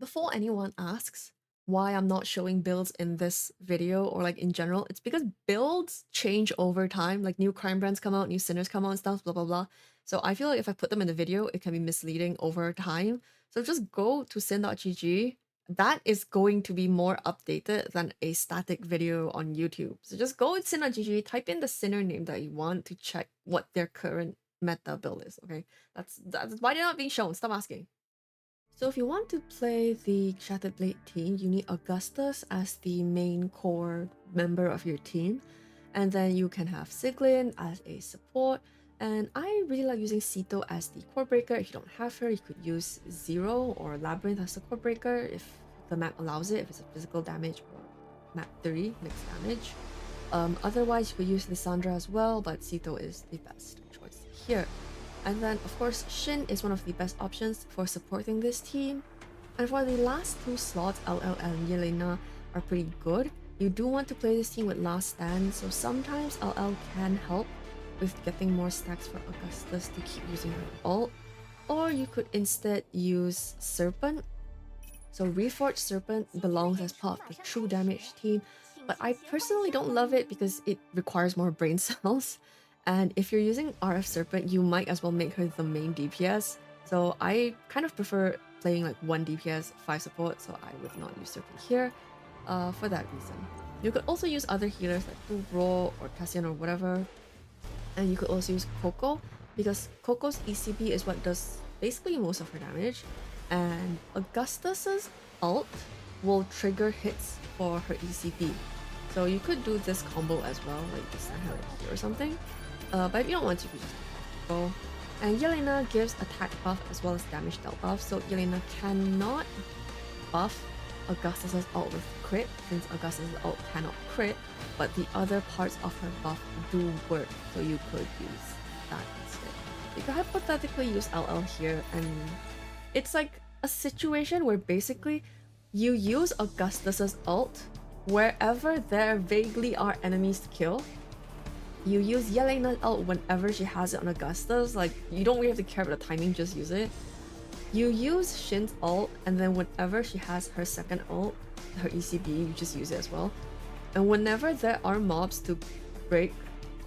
Before anyone asks why I'm not showing builds in this video or like in general, it's because builds change over time. Like new crime brands come out, new sinners come out and stuff, blah blah blah. So I feel like if I put them in the video, it can be misleading over time. So just go to sin.gg. That is going to be more updated than a static video on YouTube. So just go to sin.gg, type in the sinner name that you want to check what their current meta build is. Okay, that's why they're not being shown. Stop asking. So if you want to play the Shattered Blade team, you need Augustus as the main core member of your team. And then you can have Siglinde as a support. And I really like using Ceto as the core breaker. If you don't have her, you could use Zero or Labyrinth as the core breaker if the map allows it, if it's a physical damage or map 3 mixed damage. Otherwise, you could use Lissandra as well, but Ceto is the best choice here. And then, of course, Shin is one of the best options for supporting this team. And for the last two slots, LL and Jelena are pretty good. You do want to play this team with Last Stand, so sometimes LL can help with getting more stacks for Augustus to keep using her ult. Or you could instead use Serpent. So Reforged Serpent belongs as part of the true damage team, but I personally don't love it because it requires more brain cells. And if you're using RF Serpent, you might as well make her the main DPS. So I kind of prefer playing like 1 DPS, 5 support, so I would not use Serpent here for that reason. You could also use other healers like Uro or Cassian or whatever. And you could also use Coco, because Coco's ECB is what does basically most of her damage. And Augustus's ult will trigger hits for her ECB. So you could do this combo as well, like just send her like here or something. But if you don't want to, you could just go. And Jelena gives attack buff as well as damage dealt buff, so Jelena cannot buff Augustus's ult with crit, since Augustus's ult cannot crit, but the other parts of her buff do work, so you could use that instead. You could hypothetically use LL here, and it's like a situation where basically you use Augustus's ult wherever there vaguely are enemies to kill. You use Jelena's ult whenever she has it on Augustus, like you don't really have to care about the timing, just use it. You use Shin's ult, and then whenever she has her second ult, her ECB, you just use it as well. And whenever there are mobs to break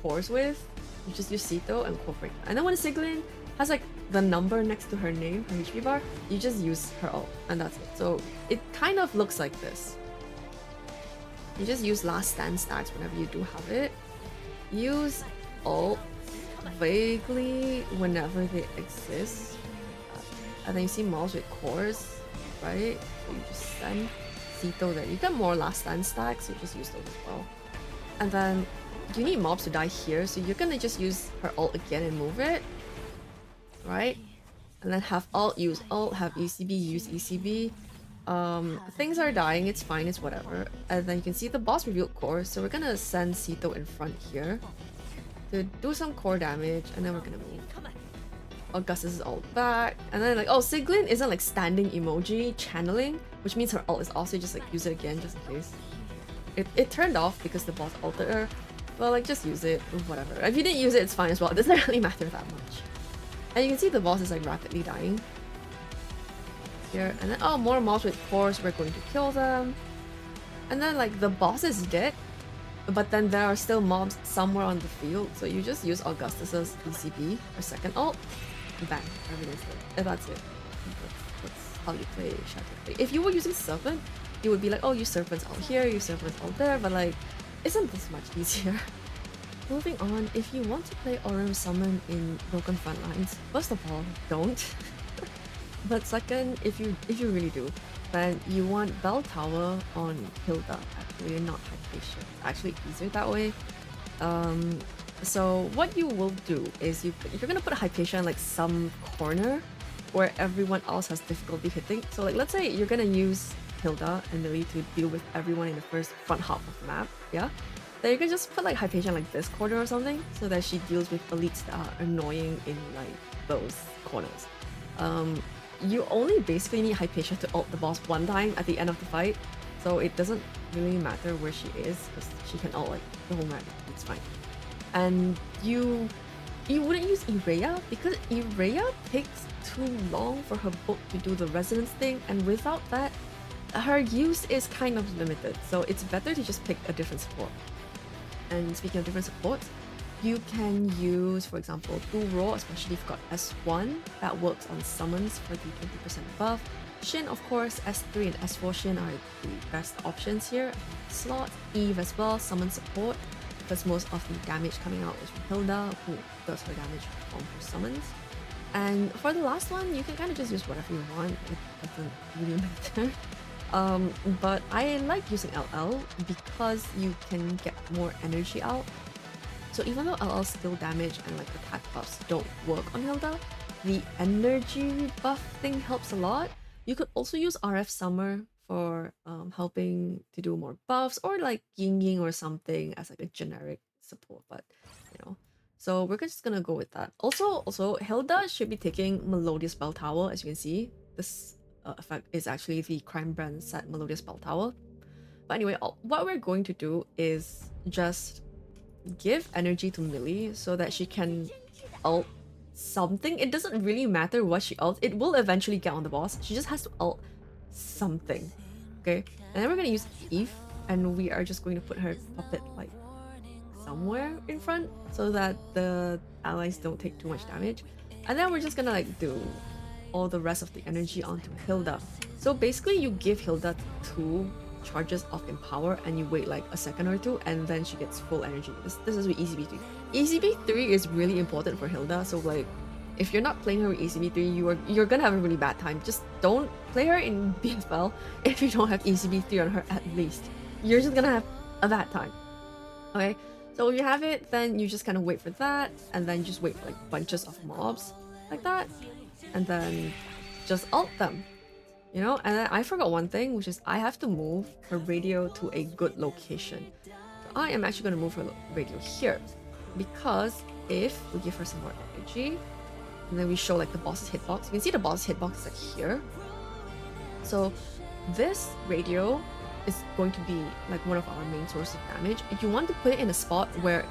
cores with, you just use Ceto and core break. And then when Siglinde has like the number next to her name, her HP bar, you just use her ult, and that's it. So it kind of looks like this. You just use Last Stand stacks whenever you do have it. Use ult vaguely whenever they exist. And then you see mobs with cores, right? So you just send Ceto there. You get more Last Stand stacks, so you just use those as well. And then you need mobs to die here, so you're gonna just use her ult again and move it, right? And then have ult, use ult, have ECB, use ECB. Things are dying, it's fine, it's whatever. And then you can see the boss revealed core, so we're gonna send Ceto in front here to do some core damage, and then we're gonna move. Augustus is ult back, and then like, oh, Siglinde isn't like standing emoji channeling, which means her ult is also just like use it again just in case. It turned off because the boss ulted her, but like just use it, whatever. If you didn't use it, it's fine as well, it doesn't really matter that much. And you can see the boss is like rapidly dying here, and then oh, more mobs with cores, we're going to kill them. And then like the boss is dead, but then there are still mobs somewhere on the field, so you just use Augustus's ECB, or second ult, bang, everything's dead. And that's it. That's how you play Shattered Blade. If you were using Serpent, you would be like, oh, use Serpent's ult here, use Serpent's ult there, but like, isn't this much easier? Moving on, if you want to play Aurum Summon in Broken Frontlines, first of all, don't. But second, if you really do, then you want Bell Tower on Hilda, actually, not Hypatia. It's actually easier that way. So what you will do is you're gonna put a Hypatia in like some corner where everyone else has difficulty hitting. So like, let's say you're gonna use Hilda and Millie to deal with everyone in the first front half of the map, yeah? Then you can just put like Hypatia in like this corner or something, so that she deals with elites that are annoying in like those corners. You only basically need Hypatia to ult the boss one time at the end of the fight, so it doesn't really matter where she is, because she can ult like the whole map, it's fine. And you you wouldn't use Ireya because Ireya takes too long for her book to do the resonance thing, and without that, her use is kind of limited. So it's better to just pick a different support. And speaking of different supports, you can use, for example, Uro, especially if you've got S1, that works on summons for the 20% buff. Shin, of course, S3 and S4 Shin are the best options here. Slot, Eve as well, summon support, because most of the damage coming out is from Hilda, who does her damage from her summons. And for the last one, you can kind of just use whatever you want, it doesn't really matter. But I like using LL because you can get more energy out. So even though LL skill damage and like attack buffs don't work on Hilda, the energy buff thing helps a lot. You could also use RF Summer for helping to do more buffs, or like Ying Ying or something as like a generic support, but you know. So we're just gonna go with that. Also Hilda should be taking Melodious Bell Tower. As you can see, this effect is actually the Crime Brand set Melodious Bell Tower. But anyway, what we're going to do is just give energy to Millie so that she can ult something. It doesn't really matter what she ults, it will eventually get on the boss. She just has to ult something. Okay, and then we're gonna use Eve, and we are just going to put her puppet like somewhere in front so that the allies don't take too much damage. And then we're just gonna like do all the rest of the energy onto Hilda. So basically you give Hilda 2 charges of Empower and you wait like a second or two, and then she gets full energy. This is with ECB3. ECB3 is really important for Hilda, so like if you're not playing her with ECB3, you're gonna have a really bad time. Just don't play her in BFL if you don't have ECB3 on her at least. You're just gonna have a bad time. Okay, so if you have it, then you just kind of wait for that, and then just wait for like bunches of mobs like that, and then just ult them. You know, and then I forgot one thing, which is I have to move her radio to a good location. So I am actually going to move her radio here, because if we give her some more energy, and then we show like the boss's hitbox, you can see the boss's hitbox is like here. So this radio is going to be like one of our main sources of damage. If you want to put it in a spot where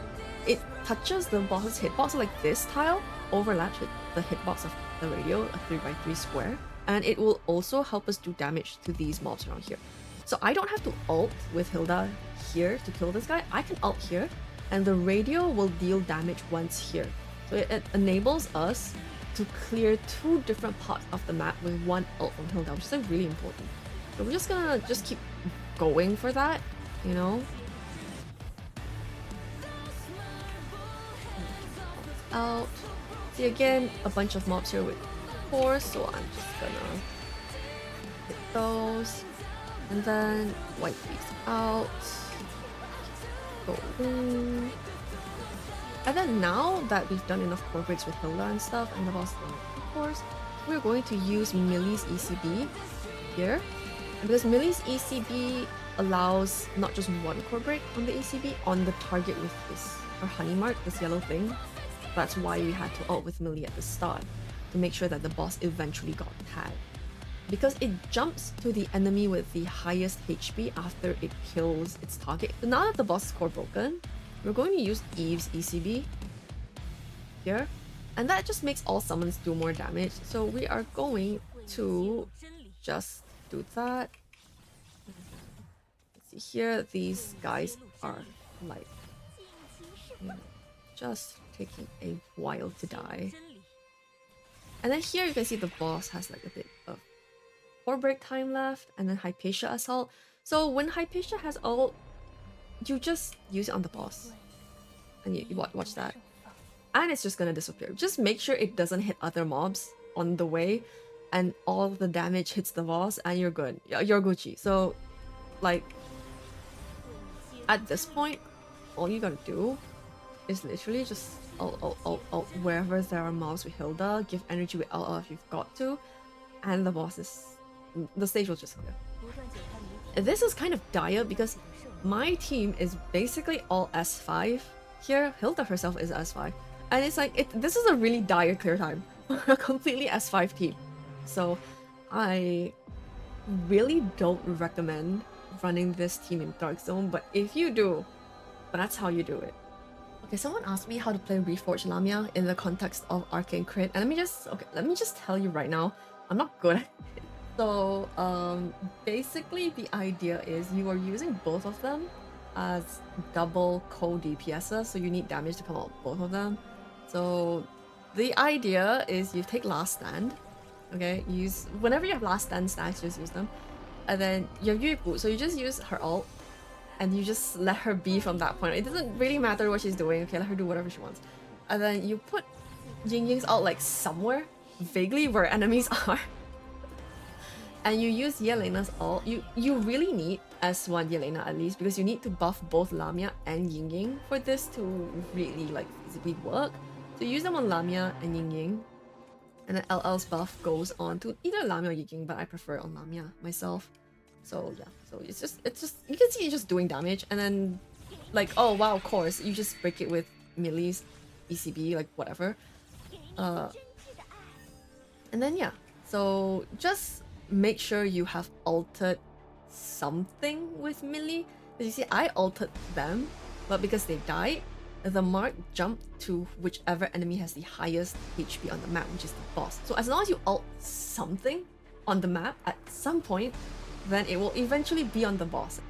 it touches the boss's hitbox, so like this tile overlaps with the hitbox of the radio, a 3x3 square. And it will also help us do damage to these mobs around here. So I don't have to ult with Hilda here to kill this guy. I can ult here, and the radio will deal damage once here. So it enables us to clear 2 different parts of the map with 1 ult from Hilda, which is like really important. So we're just gonna keep going for that, you know? Out. See again, a bunch of mobs here with course, so I'm just gonna hit those and then wipe these out. Go in. And then now that we've done enough core breaks with Hilda and stuff, and the boss of course, we're going to use Millie's ECB here. And because Millie's ECB allows not just 1 core break on the ECB, on the target with this, or honey mark, this yellow thing. That's why we had to ult with Millie at the start, to make sure that the boss eventually got tagged. Because it jumps to the enemy with the highest HP after it kills its target. Now that the boss is core broken, we're going to use Eve's ECB here, and that just makes all summons do more damage. So we are going to just do that. See here, these guys are like, you know, just taking a while to die. And then here you can see the boss has like a bit of 4 break time left, and then Hypatia Assault. So when Hypatia has ult, you just use it on the boss. And you watch that. And it's just gonna disappear. Just make sure it doesn't hit other mobs on the way, and all the damage hits the boss, and you're good. You're Gucci. So, like, at this point, all you gotta do is literally just ult wherever there are mobs with Hilda, give energy with LL if you've got to, and the stage will just clear. This is kind of dire because my team is basically all S5 here. Hilda herself is S5, and it's like this is a really dire clear time for a completely S5 team. So I really don't recommend running this team in Dark Zone, but if you do, that's how you do it. Okay, someone asked me how to play Reforged Lamia in the context of Arcane Crit, and let me just tell you right now, I'm not good at it. So, basically the idea is you are using both of them as double co-DPSs, so you need damage to come out both of them. So, the idea is you take Last Stand, okay? Whenever you have Last Stand stacks, just use them. And then you have Yu, so you just use her ult, and you just let her be from that point. It doesn't really matter what she's doing, okay? Let her do whatever she wants. And then you put Ying Ying's ult like somewhere, vaguely where enemies are. And you use Jelena's ult. You really need S1 Jelena at least, because you need to buff both Lamia and Ying Ying for this to really like physically work. So you use them on Lamia and Ying Ying. And then LL's buff goes on to either Lamia or Ying Ying, but I prefer on Lamia myself. So yeah, so it's just you can see it's just doing damage, and then like, oh wow, of course you just break it with Millie's ECB, like whatever. And then yeah, so just make sure you have altered something with Millie. As you see, I altered them, but because they died, the mark jumped to whichever enemy has the highest HP on the map, which is the boss. So as long as you alt something on the map at some point, then it will eventually be on the boss.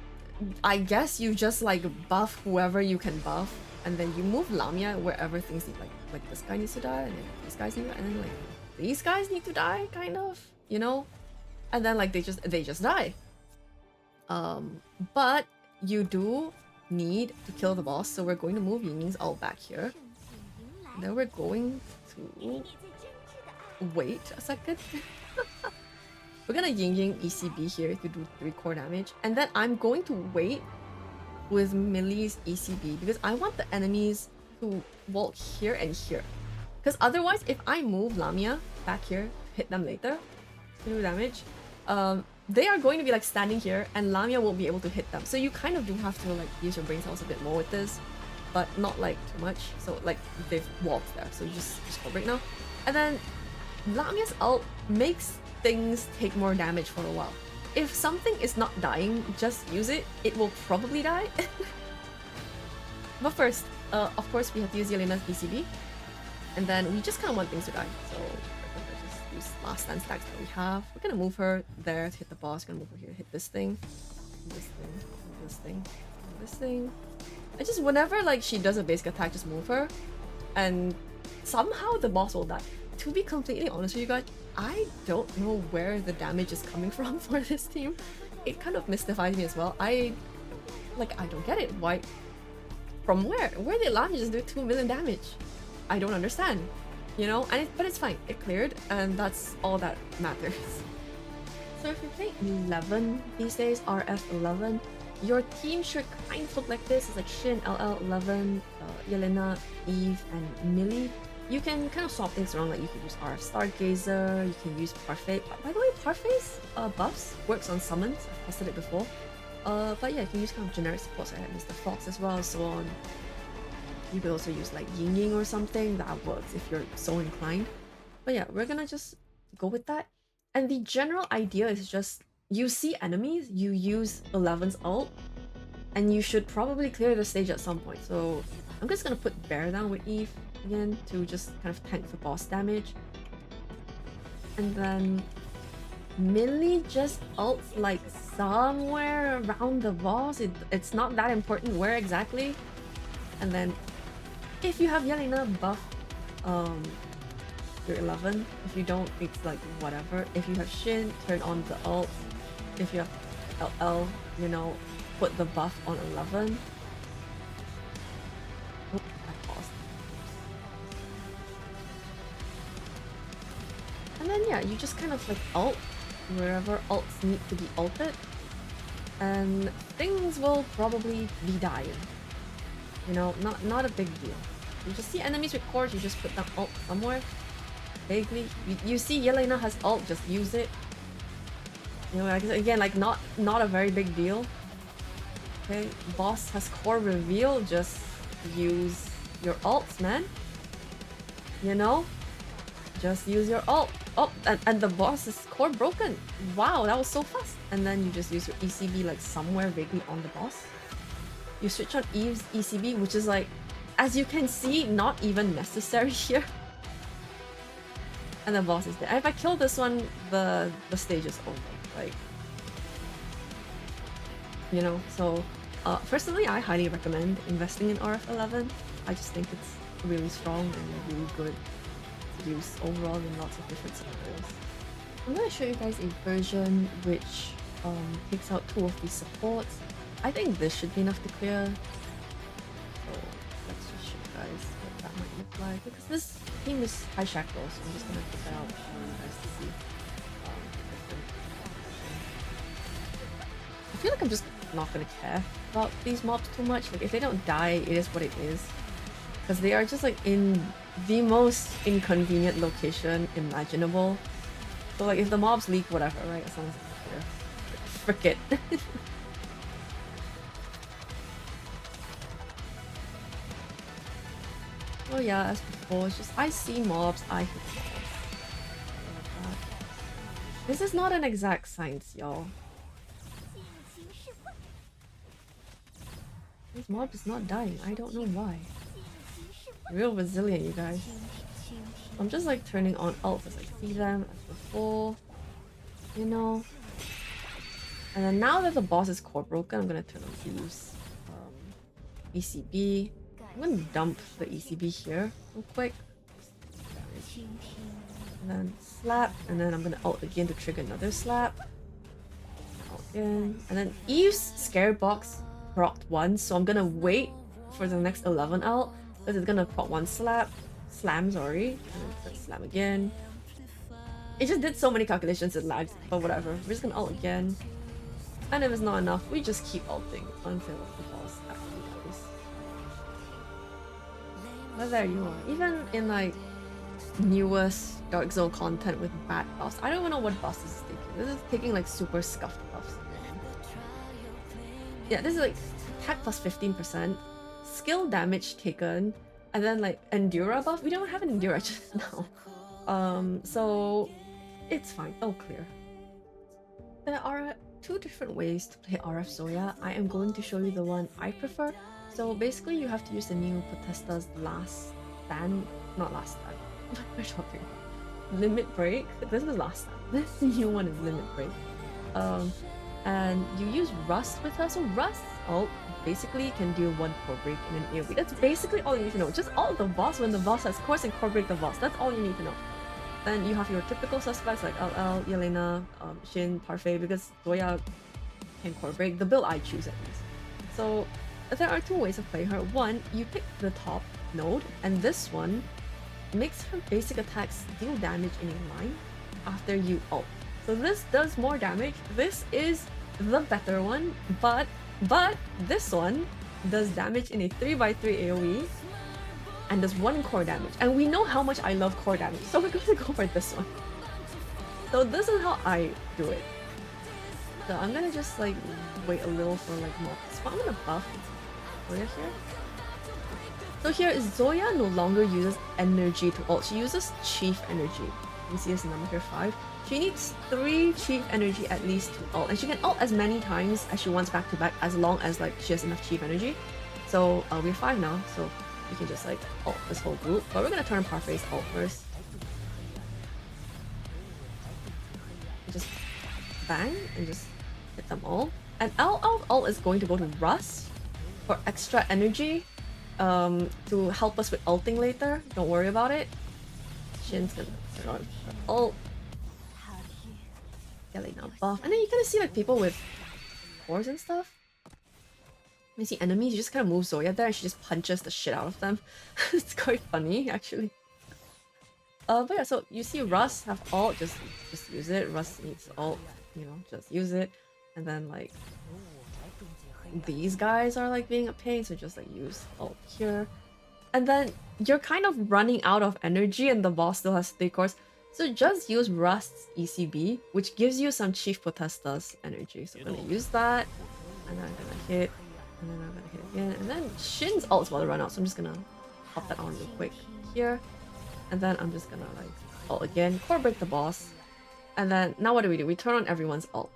I guess you just like buff whoever you can buff, and then you move Lamia wherever things need, like this guy needs to die, and then these guys need to die, and then like these guys need to die, kind of, you know? And then like they just die. But you do need to kill the boss, so we're going to move Ying Ying's ult back here. And then we're going to wait a second. We're gonna Ying Ying ECB here to do 3 core damage, and then I'm going to wait with Millie's ECB because I want the enemies to walk here and here. Because otherwise, if I move Lamia back here, hit them later, to do damage, they are going to be like standing here, and Lamia won't be able to hit them. So you kind of do have to like use your brain cells a bit more with this, but not like too much. So like they've walked there, so you just go right now, and then Lamia's ult makes things take more damage for a while. If something is not dying, just use it. It will probably die. But first, of course, we have to use Jelena's ECB, and then we just kind of want things to die. So we're gonna just use last stand stacks that we have. We're gonna move her there to hit the boss. We're gonna move her here to hit this thing, this thing, this thing, this thing. And just whenever like she does a basic attack, just move her, and somehow the boss will die. To be completely honest with you guys, I don't know where the damage is coming from for this team. It kind of mystifies me as well. I don't get it. Why? From where? Where did Lamia just do 2 million damage? I don't understand. You know? But it's fine. It cleared, and that's all that matters. So if you play 11 these days, RF11, your team should kind of look like this. It's like Shin, LL11, Jelena, Eve, and Millie. You can kind of swap things around, like you can use RF Stargazer, you can use Parfait. By the way, Parfait's buffs works on summons. I've tested it before. But yeah, you can use kind of generic supports like Mr. Fox as well, so on. You could also use like Ying Ying or something. That works if you're so inclined. But yeah, we're gonna just go with that. And the general idea is just, you see enemies, you use 11's ult, and you should probably clear the stage at some point. So I'm just gonna put Bear down with Eve again to just kind of tank the boss damage. And then Millie just ults like somewhere around the boss. It's not that important where exactly. And then if you have Jelena, buff your 11. If you don't, it's like whatever. If you have Shin, turn on the ult. If you have LL, you know, put the buff on 11. And then yeah, you just kind of like ult wherever ults need to be ulted, and things will probably be dying. You know, not a big deal. You just see enemies with cores, you just put that ult somewhere. Vaguely, you see Jelena has ult, just use it. You know, like again, like not a very big deal. Okay, boss has core reveal, just use your ults, man. You know, just use your ult. Oh, and the boss is core broken. Wow, that was so fast. And then you just use your ECB like somewhere vaguely on the boss. You switch on Eve's ECB, which is like as you can see, not even necessary here. And the boss is there. And if I kill this one, the stage is over. Like, you know, so personally, I highly recommend investing in RF11. I just think it's really strong and really good to use overall in lots of different scenarios. I'm going to show you guys a version which takes out 2 of these supports. I think this should be enough to clear. So let's just show you guys what that might look like. Because this team is high shackle, so I'm just going to put that out for you guys to see. I feel like I'm just not going to care about these mobs too much. Like, if they don't die, it is what it is. Because they are just like in the most inconvenient location imaginable. So like if the mobs leak, whatever, right? As long as it's clear. Frick it. Oh yeah, as before, it's just I see mobs, I hit mobs. This is not an exact science, y'all. This mob is not dying, I don't know why. Real resilient, you guys. I'm just like turning on ults as I see them as before, you know. And then now that the boss is core broken, I'm gonna turn on Fuse. ECB. I'm gonna dump the ECB here real quick. And then slap, and then I'm gonna ult again to trigger another slap. Ult again. And then Eve's scare box procced once, so I'm gonna wait for the next 11 ult. Because it's gonna proc one slam, sorry. And then slam again. It just did so many calculations, it lagged, but whatever. We're just gonna ult again. And if it's not enough, we just keep ulting until the boss actually dies. But there you are. Even in like newest Dark Zone content with bad buffs, I don't even know what buffs this is taking. This is taking like super scuffed buffs. Yeah, this is like attack plus 15%. Skill damage taken, and then like Endura buff. We don't have an Endura just now. So it's fine. Oh, clear. There are 2 different ways to play RF Zoya. I am going to show you the one I prefer. So basically, you have to use the new Potesta's last stand. Not last stand. What am I talking about? Limit break. This is last stand. This new one is limit break. And you use Rust with her. So Rust ult basically can deal 1 core break in an AoE. That's basically all you need to know. Just ult the boss when the boss has cores and core break the boss. That's all you need to know. Then you have your typical suspects like LL, Jelena, Shin, Parfait, because Zoya can core break. The build I choose at least. So there are 2 ways of playing her. One, you pick the top node, and this one makes her basic attacks deal damage in a line after you ult. So this does more damage. This is the better one, but this one does damage in a 3x3 AoE and does 1 core damage. And we know how much I love core damage, so we're going to go for this one. So this is how I do it. So I'm gonna just like wait a little for like more. So I'm gonna buff Zoya here. So here is Zoya no longer uses energy to ult. She uses chief energy. You see this number here, 5. She needs 3 chief energy at least to ult, and she can ult as many times as she wants back to back, as long as like she has enough chief energy. So we're 5 now, so we can just like ult this whole group. But we're gonna turn Parfait's ult first. Just bang and just hit them all. And ult is going to go to Rust for extra energy to help us with ulting later. Don't worry about it. Shin's gonna turn on her ult. Jelena buff. And then you kind of see like people with cores and stuff. You see enemies, you just kind of move Zoya there and she just punches the shit out of them. It's quite funny actually. But yeah, so you see Russ have ult, just use it. Russ needs ult, you know, just use it. And then like these guys are like being a pain, so just like use ult here. And then you're kind of running out of energy and the boss still has 3 cores. So just use Rust's ECB, which gives you some Chief Potesta's energy. So I'm gonna use that, and then I'm gonna hit, and then I'm gonna hit again. And then Shin's ult's about to run out, so I'm just gonna pop that on real quick here. And then I'm just gonna like ult again, core break the boss. And then now what do? We turn on everyone's ult.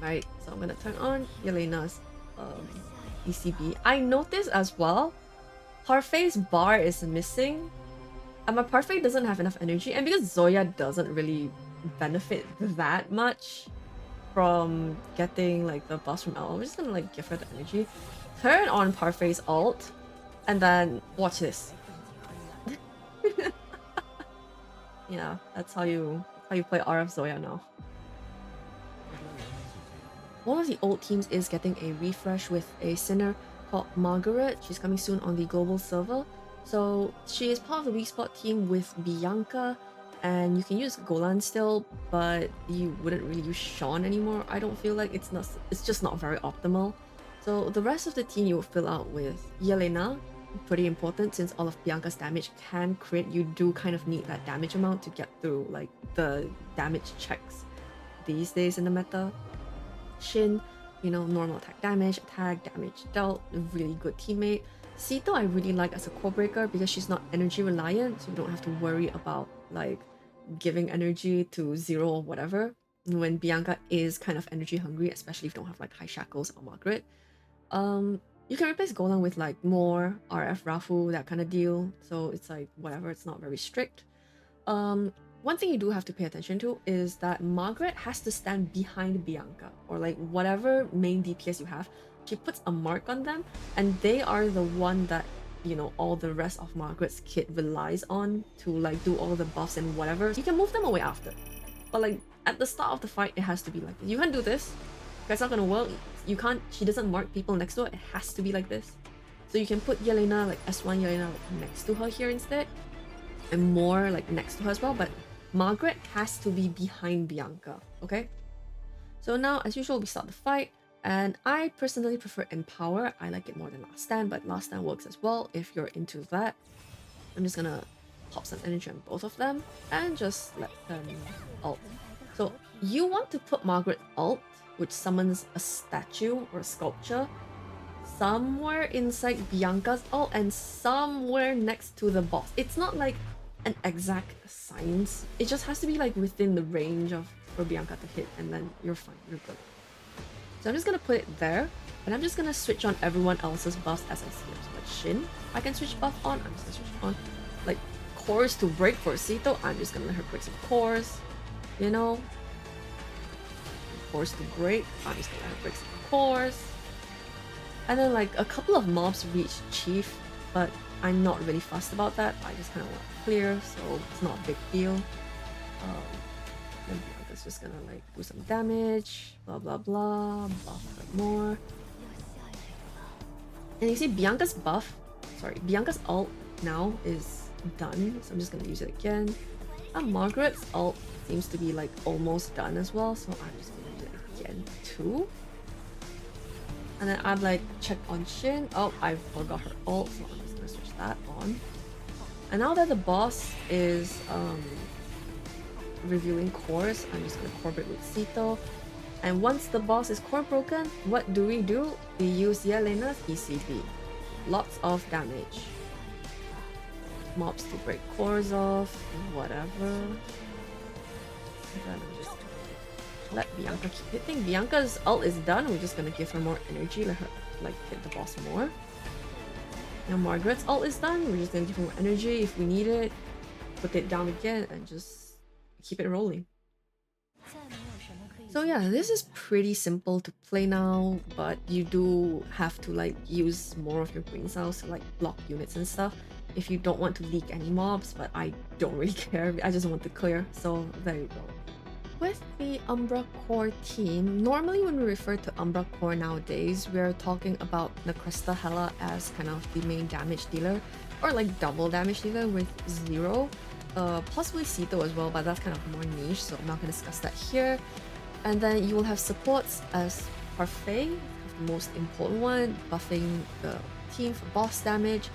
Right, so I'm gonna turn on Jelena's ECB. I noticed as well Parfait's bar is missing, and my Parfait doesn't have enough energy, and because Zoya doesn't really benefit that much from getting like the buffs from Elle, I'm just gonna like give her the energy. Turn on Parfait's ult, and then watch this. Yeah, that's how you play RF Zoya now. One of the old teams is getting a refresh with a sinner called Margaret. She's coming soon on the global server. So she is part of the Weakspot team with Bianca, and you can use Golan still, but you wouldn't really use Sean anymore. I don't feel like it's just not very optimal. So the rest of the team you will fill out with Jelena. Pretty important since all of Bianca's damage can crit. You do kind of need that damage amount to get through like the damage checks these days in the meta. Shin, you know, normal attack, damage dealt, a really good teammate. Ceto I really like as a core breaker because she's not energy reliant, so you don't have to worry about like giving energy to 0 or whatever. When Bianca is kind of energy hungry, especially if you don't have like high shackles or Margaret. You can replace Golan with like more RF Rafu, that kind of deal. So it's like whatever, it's not very strict. One thing you do have to pay attention to is that Margaret has to stand behind Bianca, or like whatever main DPS you have. She puts a mark on them, and they are the one that, you know, all the rest of Margaret's kit relies on to like do all the buffs and whatever. You can move them away after, but like at the start of the fight, it has to be like this. You can't do this. It's not gonna work. You can't. She doesn't mark people next to her. It has to be like this. So you can put Jelena, like S1 Jelena, like, next to her here instead, and more like next to her as well. But Margaret has to be behind Bianca. Okay. So now, as usual, we start the fight, and I personally prefer Empower. I like it more than Last Stand, but Last Stand works as well if you're into that. I'm just gonna pop some energy on both of them and just let them ult. So you want to put Margaret ult, which summons a statue or a sculpture, somewhere inside Bianca's ult and somewhere next to the boss. It's not like an exact science. It just has to be like within the range of for Bianca to hit, and then you're fine, you're good. So I'm just gonna put it there, and I'm just gonna switch on everyone else's buffs as I see them. So like Shin, I can switch buff on, I'm just gonna switch on. Like cores to break for Ceto, I'm just gonna let her break some cores, you know. Cores to break, I'm just gonna let her break some cores. And then like a couple of mobs reach Chief, but I'm not really fussed about that. I just kind of want to clear, so it's not a big deal. Then Bianca's just gonna like do some damage, blah blah blah, buff her more. And you see Bianca's Bianca's ult now is done, so I'm just gonna use it again. And Margaret's ult seems to be like almost done as well, so I'm just gonna use it again too. And then I'd like check on Shin. Oh, I forgot her ult, so I'm just gonna switch that on. And now that the boss is reviewing cores, I'm just gonna core break with Ceto. And once the boss is core broken, what do? We use Jelena's ECB. Lots of damage. Mobs to break cores off, whatever. And then I'm just let Bianca keep hitting. Bianca's ult is done. We're just gonna give her more energy, let her like hit the boss more. Now Margaret's ult is done. We're just gonna give her more energy if we need it. Put it down again and just keep it rolling. So yeah, this is pretty simple to play now, but you do have to like use more of your brain cells to like block units and stuff if you don't want to leak any mobs, but I don't really care. I just want to clear, so there you go. With the Umbra core team, normally when we refer to Umbra core nowadays, we're talking about Necresta Hela as kind of the main damage dealer, or like double damage dealer with 0. Possibly Ceto as well, but that's kind of more niche, so I'm not going to discuss that here. And then you will have supports as Parfait, the most important one, buffing the team for boss damage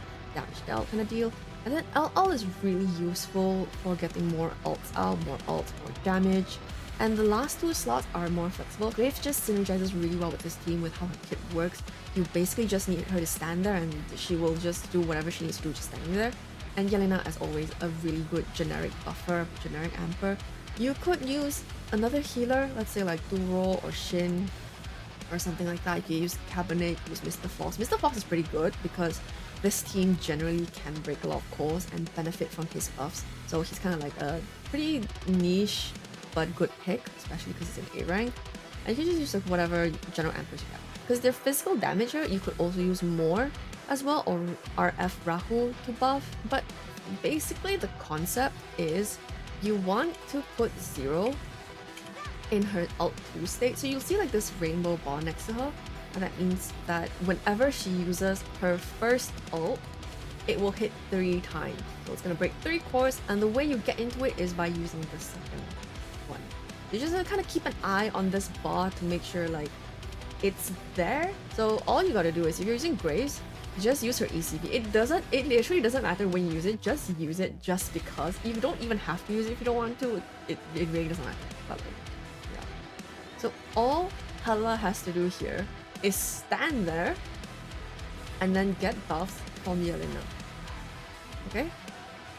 dealt kind of deal. And then LL is really useful for getting more ults out, more damage. And the last 2 slots are more flexible. Grave just synergizes really well with this team with how her kit works. You basically just need her to stand there and she will just do whatever she needs to do just standing there. And Jelena, as always, a really good generic buffer, generic amper. You could use another healer, let's say like Duro or Shin or something like that. You can use Cabernet, use Mr. Fox. Mr. Fox is pretty good because this team generally can break a lot of cores and benefit from his buffs. So he's kind of like a pretty niche but good pick, especially because he's an A rank. And you can just use like whatever general ampers you have. Because their physical damage here, you could also use more as well, or RF Rahu to buff. But basically the concept is you want to put 0 in her ult 2 state. So you'll see like this rainbow bar next to her. And that means that whenever she uses her first ult, it will hit 3 times. So it's gonna break 3 cores, and the way you get into it is by using the second one. You just kind of keep an eye on this bar to make sure like it's there. So all you gotta do is if you're using Graves, just use her ECB. It literally doesn't matter when you use it, just use it just because. You don't even have to use it if you don't want to. It really doesn't matter. But like, yeah. So all Hela has to do here is stand there and then get buffs from Jelena. Okay?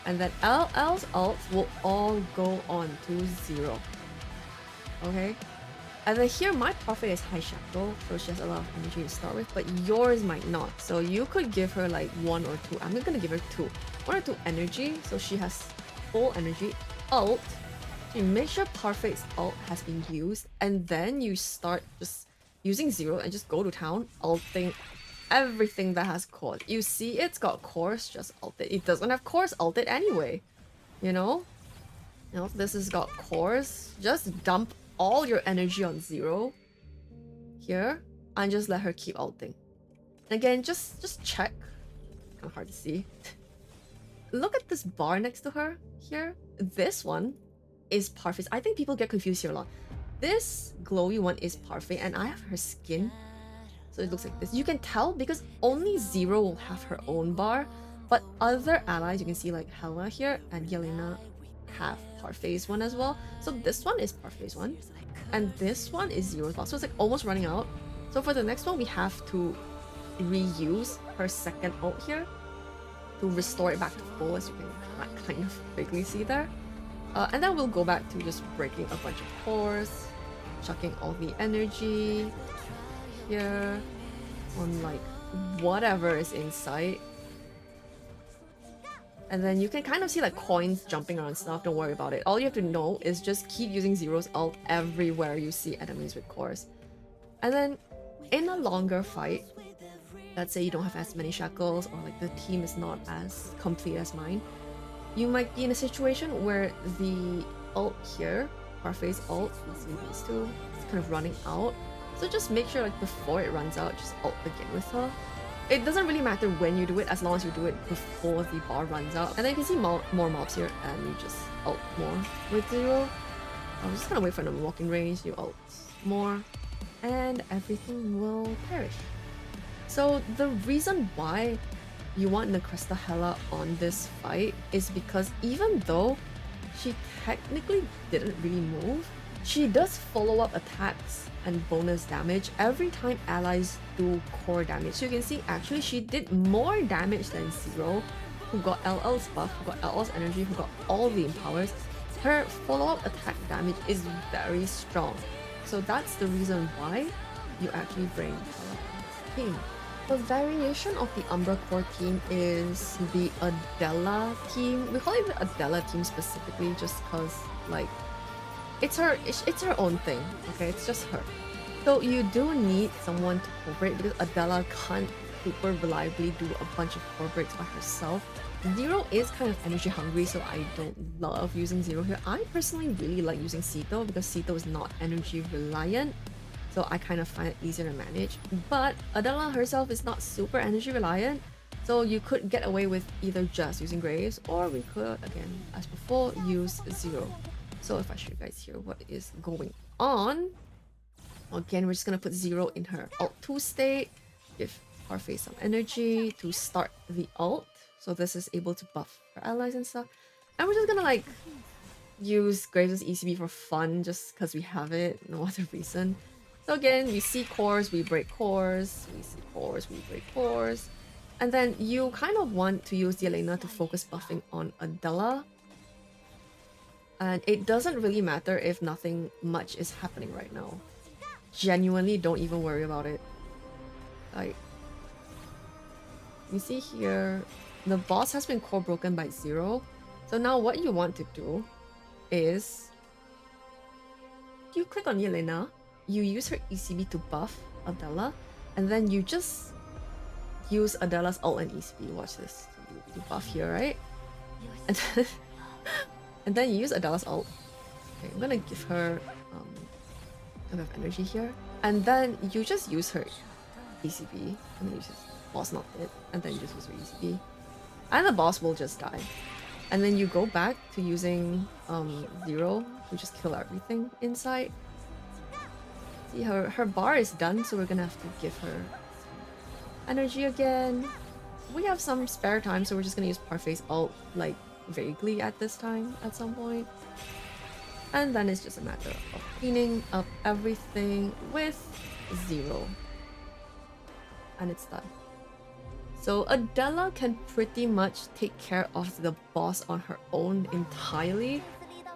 And then LL's ults will all go on to 0. Okay? And then here my Parfait is high shackle, so she has a lot of energy to start with, but yours might not. So you could give her like 1 or 2. I'm gonna give her 2. 1 or 2 energy, so she has full energy. Ult, so you make sure Parfait's ult has been used, and then you start just using 0 and just go to town, ulting everything that has cores. You see it's got cores, just ult it. It doesn't have cores, ult it anyway. You know? You know, this has got cores. Just dump all your energy on 0 here and just let her keep ulting. Again, just check. Kind of hard to see. Look at this bar next to her here. This one is Parfait. I think people get confused here a lot. This glowy one is Parfait, and I have her skin, so it looks like this. You can tell because only 0 will have her own bar, but other allies, you can see like Hela here and Jelena have Parfait's one as well. So this one is Parfait's one, and this one is 0 as well. So it's like almost running out. So for the next one, we have to reuse her second ult here to restore it back to full, as you can kind of vaguely see there. And then we'll go back to just breaking a bunch of cores, chucking all the energy here on like whatever is in sight. And then you can kind of see like coins jumping around stuff. Don't worry about it. All you have to know is just keep using 0's ult everywhere you see enemies with cores. And then in a longer fight, let's say you don't have as many shackles or like the team is not as complete as mine, you might be in a situation where the ult here, Parfait's ult, you see these two, it's kind of running out. So just make sure like before it runs out, just ult again with her. It doesn't really matter when you do it, as long as you do it before the bar runs out. And then you can see more mobs here, and you just ult more with 0. I'm just gonna wait for them walking range, you ult more, and everything will perish. So the reason why you want Necresta Hela on this fight is because even though she technically didn't really move, she does follow up attacks and bonus damage every time allies do core damage. So you can see actually she did more damage than 0, who got LL's buff, who got LL's energy, who got all the empowers. Her follow-up attack damage is very strong. So that's the reason why you actually bring Hela on this team. The variation of the Umbra core team is the Adela team. We call it the Adela team specifically just because like it's her own thing, okay? It's just her. So you do need someone to core break because Adela can't super reliably do a bunch of core breaks by herself. 0 is kind of energy hungry, so I don't love using 0 here. I personally really like using Ceto because Ceto is not energy reliant. So I kind of find it easier to manage. But Adela herself is not super energy reliant, so you could get away with either just using Graves, or we could, again, as before, use 0. So if I show you guys here what is going on, again, we're just gonna put 0 in her ult 2 state, give Parfait some energy to start the ult. So this is able to buff her allies and stuff. And we're just gonna like use Graves' ECB for fun, just because we have it, no other reason. So again, we see cores, we break cores, we see cores, we break cores. And then you kind of want to use Jelena to focus buffing on Adela. And it doesn't really matter if nothing much is happening right now. Genuinely, don't even worry about it. Like, you see here, the boss has been core broken by 0. So now what you want to do is you click on Jelena, you use her ECB to buff Adela, and then you just use Adela's ult and ECB. Watch this. You buff here, right? And then, and then you use Adela's ult. Okay, I'm gonna give her a bit of energy here. And then you just use her ECB. And then you just boss not it. And then you just use her ECB. And the boss will just die. And then you go back to using 0 to just kill everything inside. See, her bar is done, so we're gonna have to give her energy again. We have some spare time, so we're just gonna use Parfait's ult like vaguely at this time at some point. And then it's just a matter of cleaning up everything with 0. And it's done. So Adela can pretty much take care of the boss on her own entirely.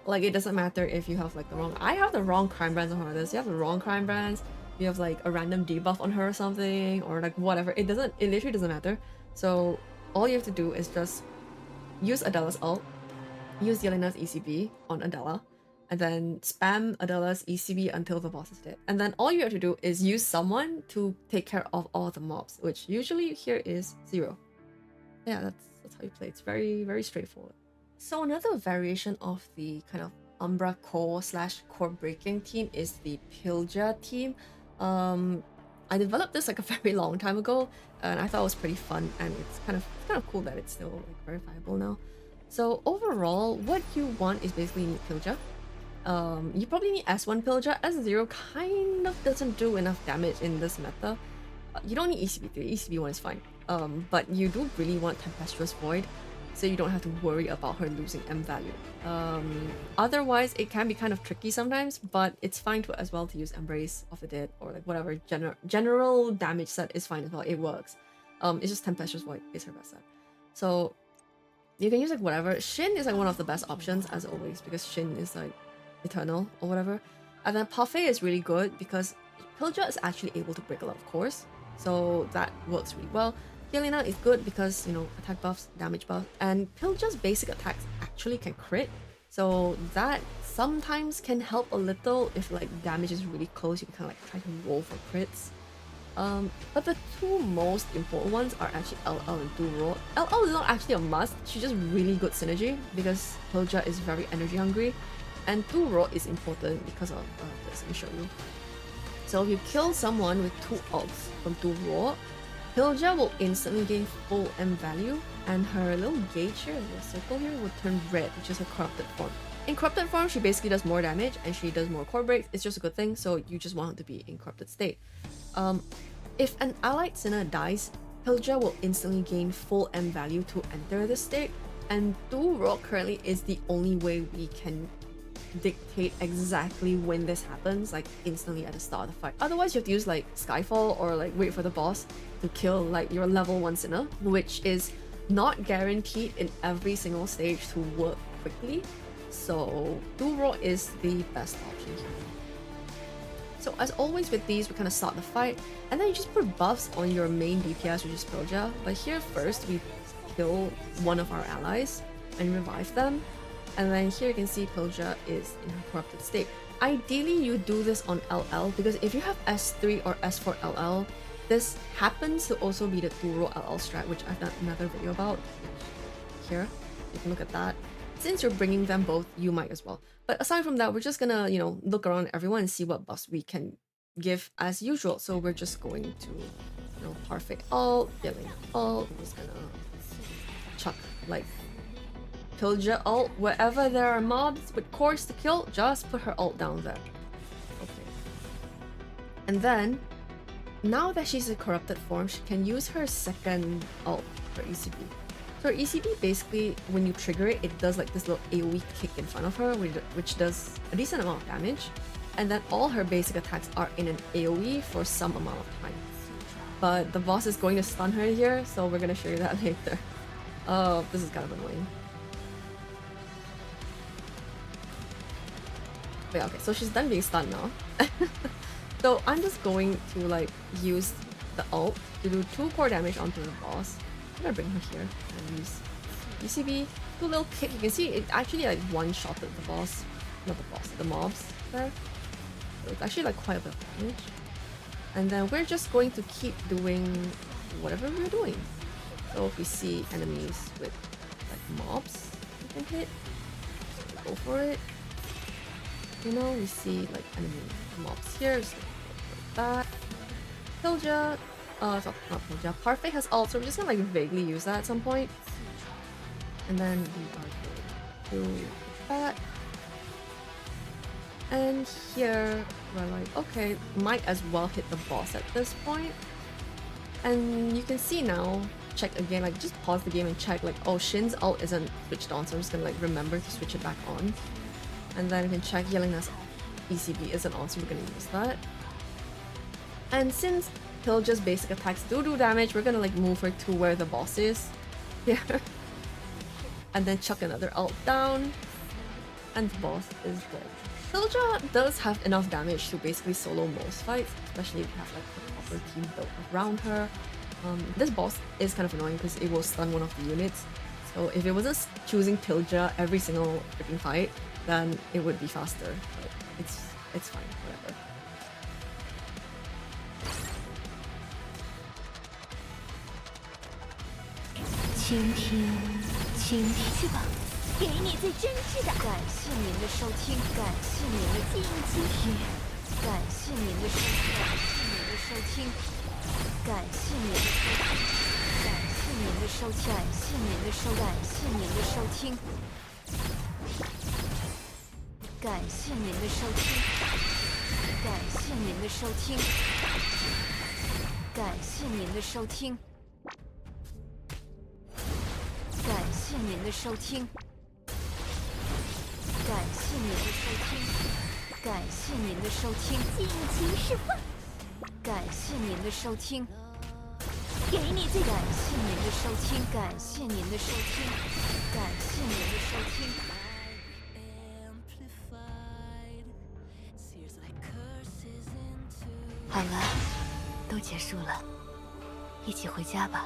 Like, it doesn't matter if you have like the wrong... I have the wrong crime brands on her. You have the wrong crime brands. You have like a random debuff on her or something, or like whatever. It literally doesn't matter. So all you have to do is just use Adela's ult, use Jelena's ECB on Adela, and then spam Adela's ECB until the boss is dead. And then all you have to do is use someone to take care of all the mobs, which usually here is 0. Yeah, that's how you play. It's very, very straightforward. So another variation of the kind of Umbra core/core breaking team is the Pylgia team. I developed this like a very long time ago, and I thought it was pretty fun, and it's kind of cool that it's still like very viable now. So overall, what you want is basically you need Pylgia. You probably need S1 Pylgia. S0 kind of doesn't do enough damage in this meta. You don't need ECB3, ECB1 is fine. But you do really want Tempestuous Void, so you don't have to worry about her losing M value. Otherwise, it can be kind of tricky sometimes, but it's fine to as well to use Embrace of the Dead or like whatever general damage set is fine as well. It works. It's just Tempestuous Void is her best set. So you can use like whatever. Shin is like one of the best options as always, because Shin is like eternal or whatever. And then Parfait is really good because Pylgia is actually able to break a lot of cores, so that works really well. Jelena is good because, you know, attack buffs, damage buff, and Pylgia's basic attacks actually can crit, so that sometimes can help a little if like damage is really close. You can kind of like try to roll for crits. But the two most important ones are actually LL and Duro. LL is not actually a must, she's just really good synergy because Pylgia is very energy hungry, and Duro is important because of this. Let me show you. So if you kill someone with 2 ults from Duro, Pylgia will instantly gain full M value, and her little gauge here, the circle here, will turn red, which is her corrupted form. In corrupted form, she basically does more damage and she does more core breaks. It's just a good thing, so you just want her to be in corrupted state. If an allied sinner dies, Pylgia will instantly gain full M value to enter this state, and Duro currently is the only way we can dictate exactly when this happens, like instantly at the start of the fight. Otherwise, you have to use like Skyfall or like wait for the boss to kill like your level 1 sinner, which is not guaranteed in every single stage to work quickly. So Duro is the best option here. So as always with these, we kind of start the fight, and then you just put buffs on your main DPS, which is Pylgia. But here first, we kill one of our allies and revive them. And then here you can see Pylgia is in her corrupted state. Ideally, you do this on LL, because if you have S3 or S4 LL, this happens to also be the Duro LL strat, which I've done another video about. Here, you can look at that. Since you're bringing them both, you might as well. But aside from that, we're just gonna, you know, look around everyone and see what buffs we can give as usual. So we're just going to, you know, Parfait ult, Jelena ult. We're just gonna chuck like Pylgia ult. Wherever there are mobs with cores to kill, just put her ult down there. Okay. And then, now that she's in corrupted form, she can use her second ult, her ECB. So her ECB basically, when you trigger it, it does like this little AoE kick in front of her, which does a decent amount of damage. And then all her basic attacks are in an AoE for some amount of time. But the boss is going to stun her here, so we're going to show you that later. Oh, this is kind of annoying. But yeah, okay, so she's done being stunned now. So I'm just going to like use the ult to do 2 core damage onto the boss. I'm gonna bring her here and use UCB. Do a little kick. You can see it actually like one-shotted the boss. Not the boss, the mobs there. So it's actually like quite a bit of damage. And then we're just going to keep doing whatever we're doing. So if we see enemies with like mobs we can hit, so go for it. You know, we see like enemy mobs here, so like that. Pylgia, not Pylgia, Parfait has ult, so we're just gonna like vaguely use that at some point. And then we are going to do that. And here we're like, okay, might as well hit the boss at this point. And you can see now, check again, like just pause the game and check like, oh, Shin's ult isn't switched on, so I'm just gonna like remember to switch it back on. And then we can check Jelena's ECB isn't on, so we're gonna use that. And since Pylgia's basic attacks do damage, we're gonna like move her to where the boss is. Here. And then chuck another ult down. And the boss is dead. Pylgia does have enough damage to basically solo most fights, especially if you have like a proper team built around her. This boss is kind of annoying because it will stun one of the units. So if it wasn't choosing Pylgia every single freaking fight, then it would be faster. But it's fine, whatever. 倾听，倾听去吧，给你最真挚的。感谢您的收听，感谢您的静听，感谢您的收听，感谢您的收听，感谢您的收听，感谢您的收听，感谢您的收听，感谢您的收听，感谢您的收听。 感谢您的收听，感谢您的收听，感谢您的收听，尽情释放。感谢您的收听，给你最感谢您的收听，感谢您的收听，感谢您的收听。好了，都结束了，一起回家吧。